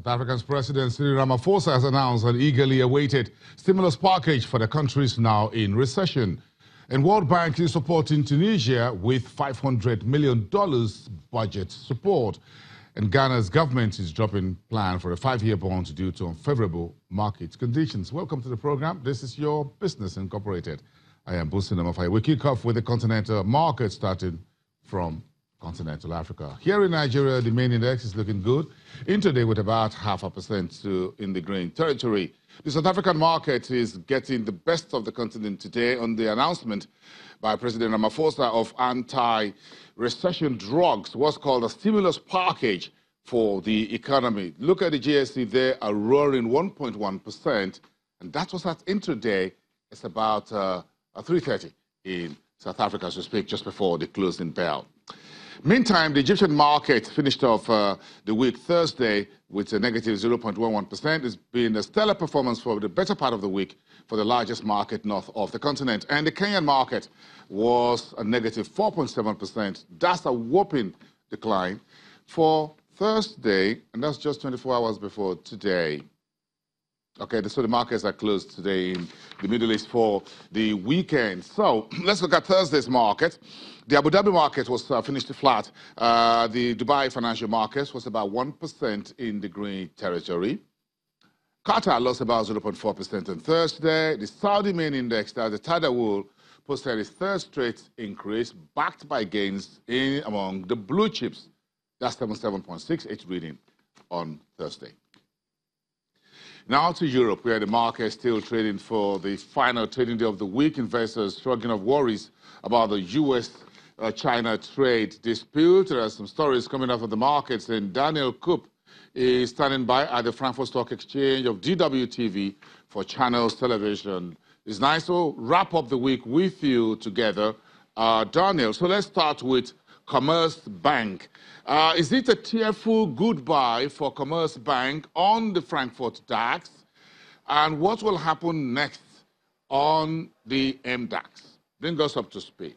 South Africa's President Cyril Ramaphosa has announced an eagerly awaited stimulus package for the countries now in recession. And World Bank is supporting Tunisia with $500 million budget support. And Ghana's government is dropping plan for a 5-year bond due to unfavorable market conditions. Welcome to the program. This is Your Business Incorporated. I am Busi Namafai. We kick off with the continental market starting from continental Africa. Here in Nigeria, the main index is looking good. Intraday with about 0.5% in the green territory. The South African market is getting the best of the continent today on the announcement by President Ramaphosa of anti-recession drugs, what's called a stimulus package for the economy. Look at the GSC there, a roaring 1.1%, and that was at intraday. It's about 3:30 in South Africa as we speak, just before the closing bell. Meantime, the Egyptian market finished off the week Thursday with a negative 0.11%. It's been a stellar performance for the better part of the week for the largest market north of the continent. And the Kenyan market was a negative 4.7%. That's a whopping decline for Thursday, and that's just 24 hours before today. Okay, so the markets are closed today in the Middle East for the weekend. So let's look at Thursday's market. The Abu Dhabi market was finished flat. The Dubai financial market was about 1% in the green territory. Qatar lost about 0.4% on Thursday. The Saudi main index, the Tadawul, posted its third straight increase, backed by gains among the blue chips. That's 77.68 reading on Thursday. Now to Europe, where the market is still trading for the final trading day of the week. Investors shrugging off worries about the U.S.-China trade dispute. There are some stories coming out of the markets, and Daniel Koop is standing by at the Frankfurt Stock Exchange of DWTV for Channels Television. It's nice to wrap up the week with you together, Daniel. So let's start with Commerzbank. Is it a tearful goodbye for Commerzbank on the Frankfurt DAX? And what will happen next on the MDAX? Bring us up to speed.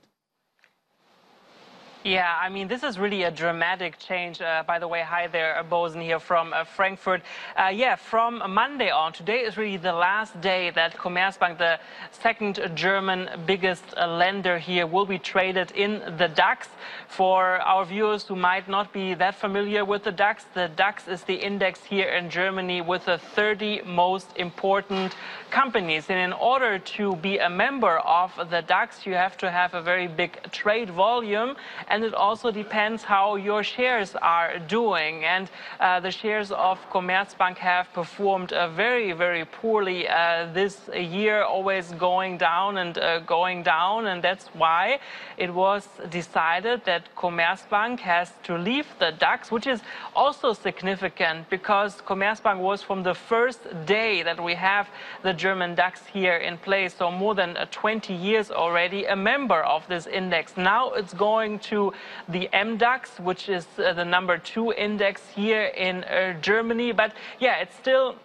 Yeah, I mean, this is really a dramatic change. By the way, hi there, Bosen here from Frankfurt. Yeah, from Monday on, today is really the last day that Commerzbank, the second German biggest lender here, will be traded in the DAX. For our viewers who might not be that familiar with the DAX is the index here in Germany with the 30 most important companies. And in order to be a member of the DAX, you have to have a very big trade volume. And it also depends how your shares are doing. And the shares of Commerzbank have performed very, very poorly this year, always going down and going down. And that's why it was decided that Commerzbank has to leave the DAX, which is also significant because Commerzbank was from the first day that we have the German DAX here in place, so more than 20 years already, a member of this index. Now it's going to the MDAX, which is the #2 index here in Germany. But yeah, it's still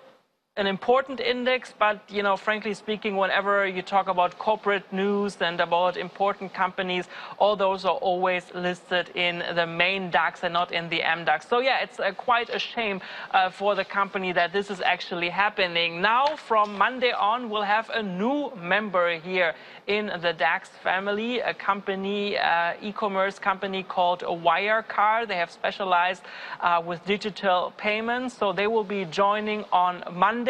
an important index, but, you know, frankly speaking, whenever you talk about corporate news and about important companies, all those are always listed in the main DAX and not in the MDAX. So yeah, it's quite a shame for the company that this is actually happening. Now, from Monday on, we'll have a new member here in the DAX family, a company, e-commerce company called Wirecard. They have specialized with digital payments, so they will be joining on Monday.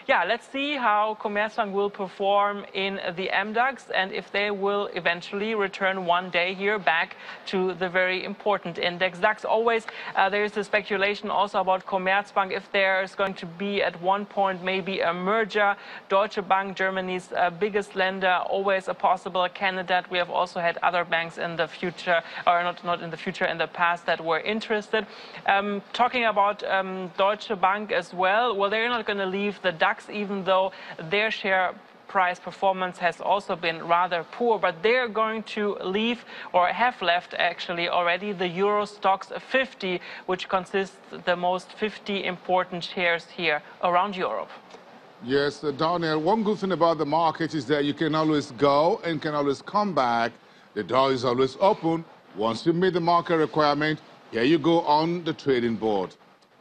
Yeah, let's see how Commerzbank will perform in the MDAX and if they will eventually return one day here back to the very important index DAX. Always there is a speculation also about Commerzbank if there is going to be at one point maybe a merger. Deutsche Bank, Germany's biggest lender, always a possible candidate. We have also had other banks in the future, or not in the future, in the past that were interested. Talking about Deutsche Bank as well, well, they're not going to leave the DAX, even though their share price performance has also been rather poor, but they're going to leave, or have left actually already, the Euro Stoxx 50, which consists the most 50 important shares here around Europe. Yes, Daniel, one good thing about the market is that you can always go and can always come back. The door is always open. Once you meet the market requirement, here you go on the trading board.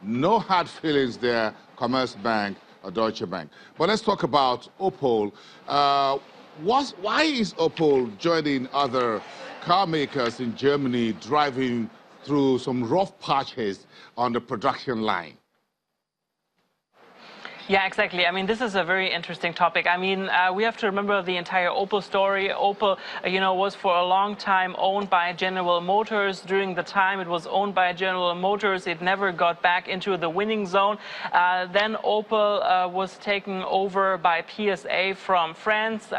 No hard feelings there, Commerzbank or Deutsche Bank. But let's talk about Opel. Why is Opel joining other car makers in Germany driving through some rough patches on the production line? Yeah, exactly. I mean, this is a very interesting topic. I mean, we have to remember the entire Opel story. Opel, was for a long time owned by General Motors. During the time it was owned by General Motors, it never got back into the winning zone. Then Opel was taken over by PSA from France,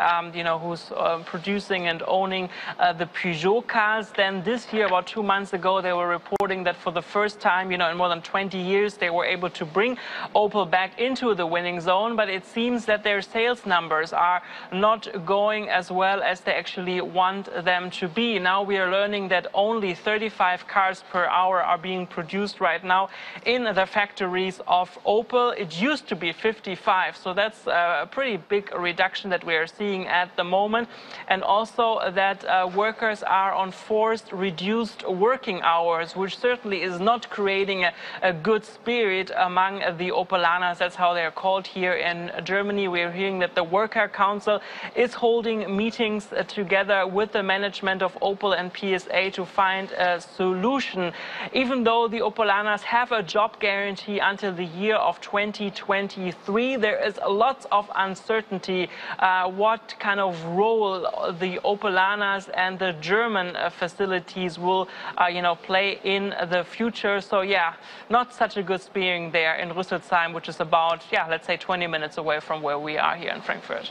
who's producing and owning the Peugeot cars. Then this year, about 2 months ago, they were reporting that for the first time, in more than 20 years, they were able to bring Opel back into the winning zone, but it seems that their sales numbers are not going as well as they actually want them to be. Now we are learning that only 35 cars per hour are being produced right now in the factories of Opel. It used to be 55, so that's a pretty big reduction that we are seeing at the moment. And also that workers are on forced reduced working hours, which certainly is not creating a good spirit among the Opelanas. That's how they're called here in Germany. We are hearing that the Worker Council is holding meetings together with the management of Opel and PSA to find a solution. Even though the Opelanas have a job guarantee until the year of 2023, there is lots of uncertainty what kind of role the Opelanas and the German facilities will play in the future. So yeah, not such a good steering there in Rüsselsheim, which is about, let's say 20 minutes away from where we are here in Frankfurt.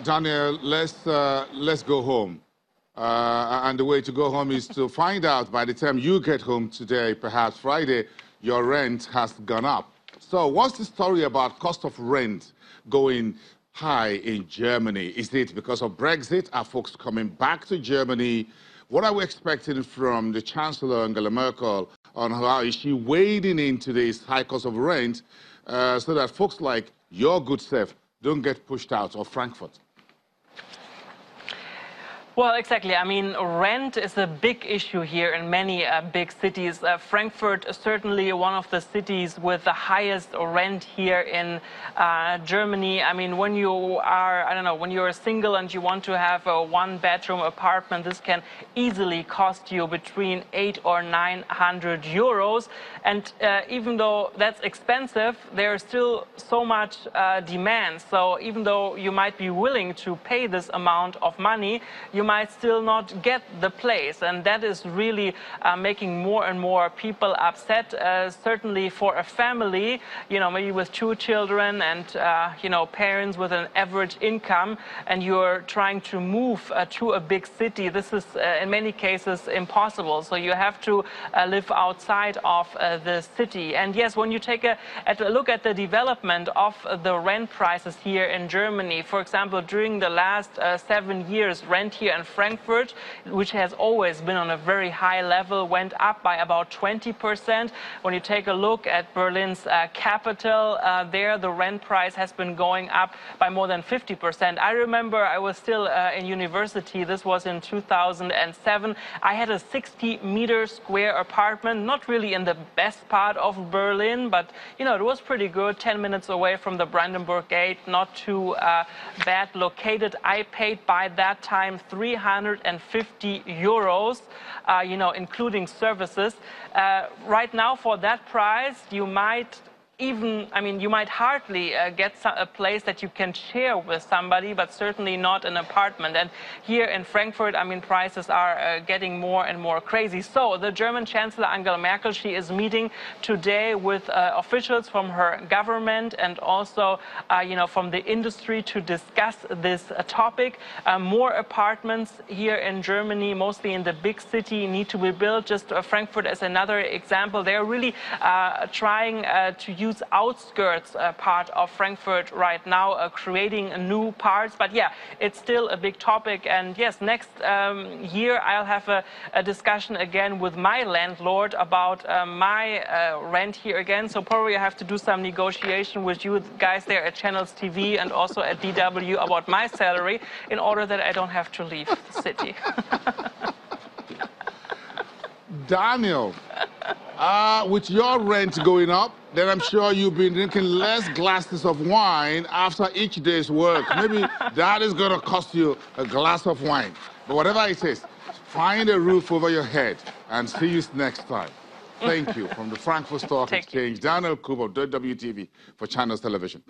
Daniel, let's go home. And the way to go home is to find out by the time you get home today, perhaps Friday, your rent has gone up. So what's the story about cost of rent going high in Germany? Is it because of Brexit? Are folks coming back to Germany? What are we expecting from the Chancellor, Angela Merkel, on how is she wading into this high cost of rent so that folks like your good self don't get pushed out of Frankfurt? Well, exactly. I mean, rent is a big issue here in many big cities. Frankfurt is certainly one of the cities with the highest rent here in Germany. I mean, when you are, when you're single and you want to have a one-bedroom apartment, this can easily cost you between 800 or 900 euros. And even though that's expensive, there's still so much demand. So even though you might be willing to pay this amount of money, you might still not get the place, and that is really making more and more people upset. Certainly for a family, maybe with 2 children and parents with an average income, and you're trying to move to a big city, this is in many cases impossible. So you have to live outside of the city. And yes, when you take a look at the development of the rent prices here in Germany, for example, during the last 7 years, rent here in Frankfurt, which has always been on a very high level, went up by about 20%. When you take a look at Berlin's capital, there the rent price has been going up by more than 50%. I remember I was still in university. This was in 2007. I had a 60-meter square apartment, not really in the best part of Berlin, but it was pretty good, 10 minutes away from the Brandenburg Gate, not too bad located. I paid by that time 350 euros, including services. Right now, for that price, you might you might hardly get a place that you can share with somebody, but certainly not an apartment. And here in Frankfurt, prices are getting more and more crazy. So the German Chancellor Angela Merkel, she is meeting today with officials from her government and also, from the industry to discuss this topic. More apartments here in Germany, mostly in the big city, need to be built. Just Frankfurt as another example. They're really trying to use outskirts part of Frankfurt right now, creating new parts. But yeah, it's still a big topic. And yes, next year I'll have a discussion again with my landlord about my rent here again. So probably I have to do some negotiation with you guys there at Channels TV and also at DW about my salary in order that I don't have to leave the city. Daniel, With your rent going up, then I'm sure you've been drinking less glasses of wine after each day's work. Maybe that is going to cost you a glass of wine. But whatever it is, find a roof over your head and see you next time. Thank you. From the Frankfurt Stock Exchange, Daniel Kubo, WTV for Channels Television.